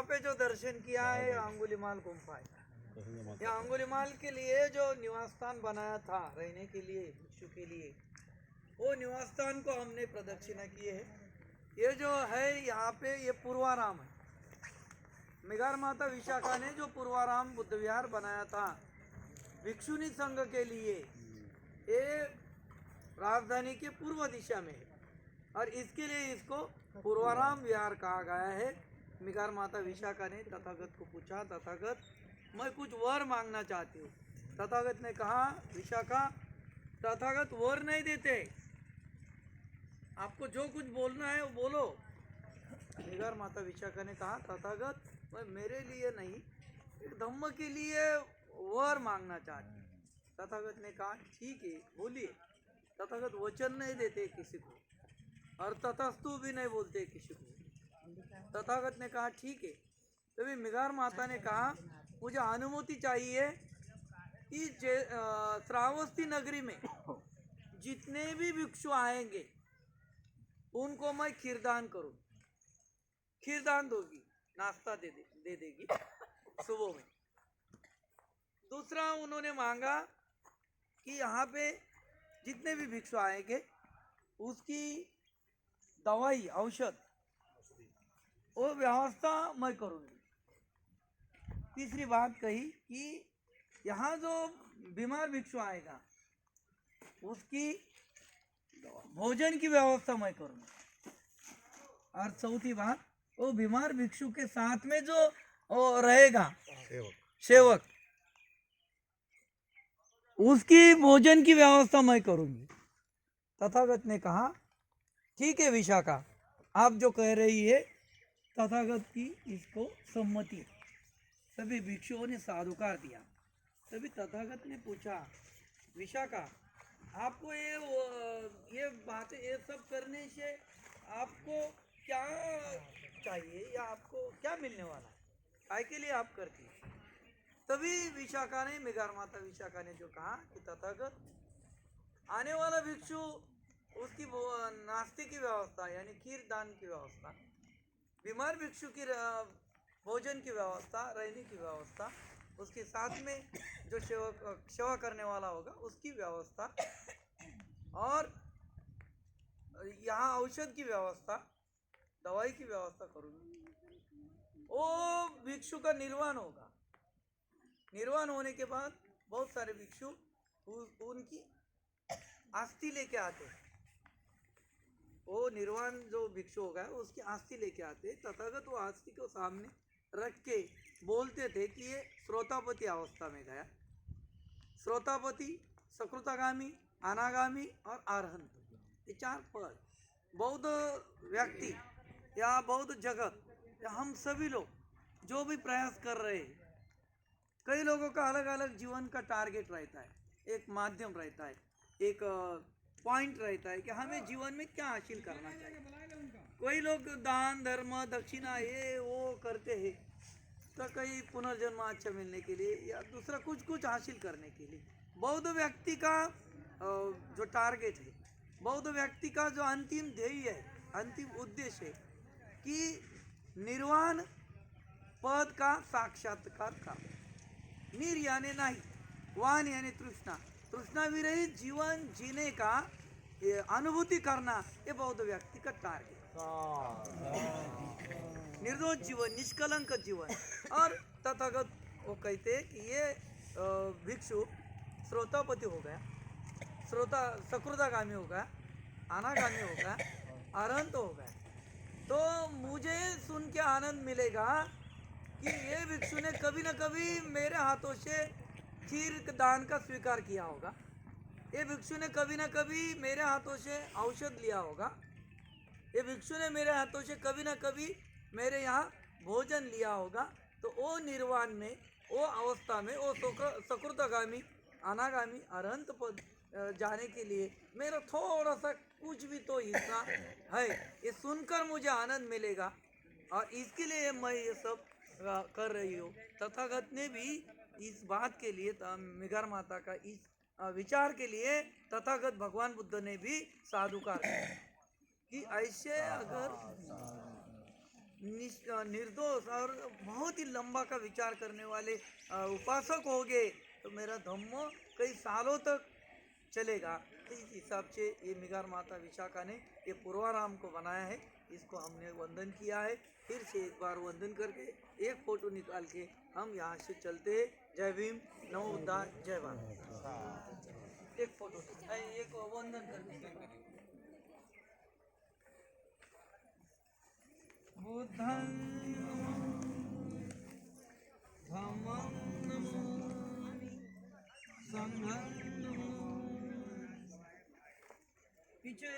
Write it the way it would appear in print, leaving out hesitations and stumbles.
यहाँ पे जो दर्शन किया है अंगुलीमाल गुम्फा है। ये अंगुलीमाल के लिए जो निवास स्थान बनाया था रहने के लिए भिक्षु के लिए, वो निवास स्थान को हमने प्रदक्षिणा किए है। ये जो है यहाँ पे ये पूर्वाराम है। मिगार माता विशाखा ने जो पूर्वाराम बुद्ध विहार बनाया था भिक्षुनी संघ के लिए, ये राजधानी के पूर्व दिशा में है और इसके लिए इसको पूर्वाराम विहार कहा गया है। मिगार माता विशाखा ने तथागत को पूछा, तथागत मैं कुछ वर मांगना चाहती हूँ। तथागत ने कहा, विशाखा तथागत वर नहीं देते, आपको जो कुछ बोलना है वो बोलो। मिगार माता विशाखा ने कहा, तथागत मैं मेरे लिए नहीं, एक धम्म के लिए वर मांगना चाहती हूँ। तथागत ने कहा, ठीक है बोलिए। तथागत वचन नहीं देते किसी को और तथास्तु भी नहीं बोलते किसी को। तथागत ने कहा, ठीक है। तभी मिगार माता ने कहा, मुझे अनुमति चाहिए कि श्रावस्ती नगरी में जितने भी भिक्षु आएंगे उनको मैं खीरदान करूँ। खीरदान दोगी, नाश्ता दे देगी सुबह में। दूसरा उन्होंने मांगा कि यहाँ पे जितने भी भिक्षु आएंगे उसकी दवाई औषध वो व्यवस्था मैं करूँगी। तीसरी बात कही कि यहाँ जो बीमार भिक्षु आएगा उसकी भोजन की व्यवस्था मैं करूँगा। और चौथी बात, वो बीमार भिक्षु के साथ में जो रहेगा सेवक, उसकी भोजन की व्यवस्था मैं करूँगी। तथागत ने कहा, ठीक है विशाखा, आप जो कह रही है तथागत की इसको सम्मति। सभी भिक्षुओं ने साधुकार दिया। तभी तथागत ने पूछा, विशाखा आपको ये बातें ये सब करने से आपको क्या चाहिए या आपको क्या मिलने वाला है, काय के लिए आप करती है? तभी विशाखा ने, मिगार माता विशाखा ने जो कहा कि तथागत आने वाला भिक्षु उसकी नाश्ते की व्यवस्था यानी खीर दान की व्यवस्था, बीमार भिक्षु की भोजन की व्यवस्था, रहने की व्यवस्था, उसके साथ में जो सेवा करने वाला होगा उसकी व्यवस्था, और यहाँ औषध की व्यवस्था, दवाई की व्यवस्था करूँगी। वो भिक्षु का निर्वाण होगा। निर्वाण होने के बाद बहुत सारे भिक्षु उनकी अस्थि लेके आते हैं। वो निर्वाण जो भिक्षु होगा उसकी अस्थि लेके आते। तथागत वो अस्थि को सामने रख के बोलते थे कि ये श्रोतापति अवस्था में गया। श्रोतापति, सकृतागामी, अनागामी और अरहंत, ये चार पद बौद्ध व्यक्ति या बौद्ध जगत या हम सभी लोग जो भी प्रयास कर रहे हैं, कई लोगों का अलग अलग जीवन का टारगेट रहता है, एक माध्यम रहता है, एक पॉइंट रहता है कि हमें जीवन में क्या हासिल करना चाहिए। कोई लोग दान धर्म दक्षिणा ये वो करते हैं तो कई पुनर्जन्म अच्छा मिलने के लिए या दूसरा कुछ कुछ हासिल करने के लिए। बौद्ध व्यक्ति का जो टारगेट है, बौद्ध व्यक्ति का जो अंतिम ध्येय है, अंतिम उद्देश्य है कि निर्वाण पद का साक्षात्कार करना। निर यानी नहीं, वान यानी तृष्णा, तृष्णा विरहित जीवन जीने का अनुभूति करना, ये बौद्ध व्यक्ति का टारगेट। निर्दोष जीवन, निष्कलंक जीवन। और तथागत वो कहते हैं कि ये भिक्षु श्रोतापति हो गया, सकृतागामी हो गया, अनागामी हो गया, अरहंत हो गया, तो मुझे सुन के आनंद मिलेगा कि ये भिक्षु ने कभी न कभी मेरे हाथों से खीर दान का स्वीकार किया होगा, ये भिक्षु ने कभी न कभी मेरे हाथों से औषध लिया होगा, ये भिक्षु ने मेरे हाथों से कभी न कभी मेरे यहाँ भोजन लिया होगा। तो वो निर्वाण में, वो अवस्था में, वो सकृतागामी, अनागामी, अरहंत पद जाने के लिए मेरा थोड़ा सा कुछ भी तो हिस्सा है, ये सुनकर मुझे आनंद मिलेगा और इसके लिए मैं ये सब कर रही हूँ। तथागत ने भी इस बात के लिए, मिगार माता का इस विचार के लिए तथागत भगवान बुद्ध ने भी साधुकार किया कि ऐसे अगर निर्दोष और बहुत ही लंबा का विचार करने वाले उपासक हो गए तो मेरा धम्म कई सालों तक चलेगा। तो इस हिसाब से ये मिगार माता विशाखा ने ये पूर्वाराम को बनाया है। इसको हमने वंदन किया है। फिर से एक बार वंदन करके एक फोटो निकाल के हम यहाँ से चलते हैं। जय भीम, नमो बुद्धाय, जय भारत। एक फोटो एक वंदन करके बुद्धं धम्मं नमामि, संघं नमामि। पीछे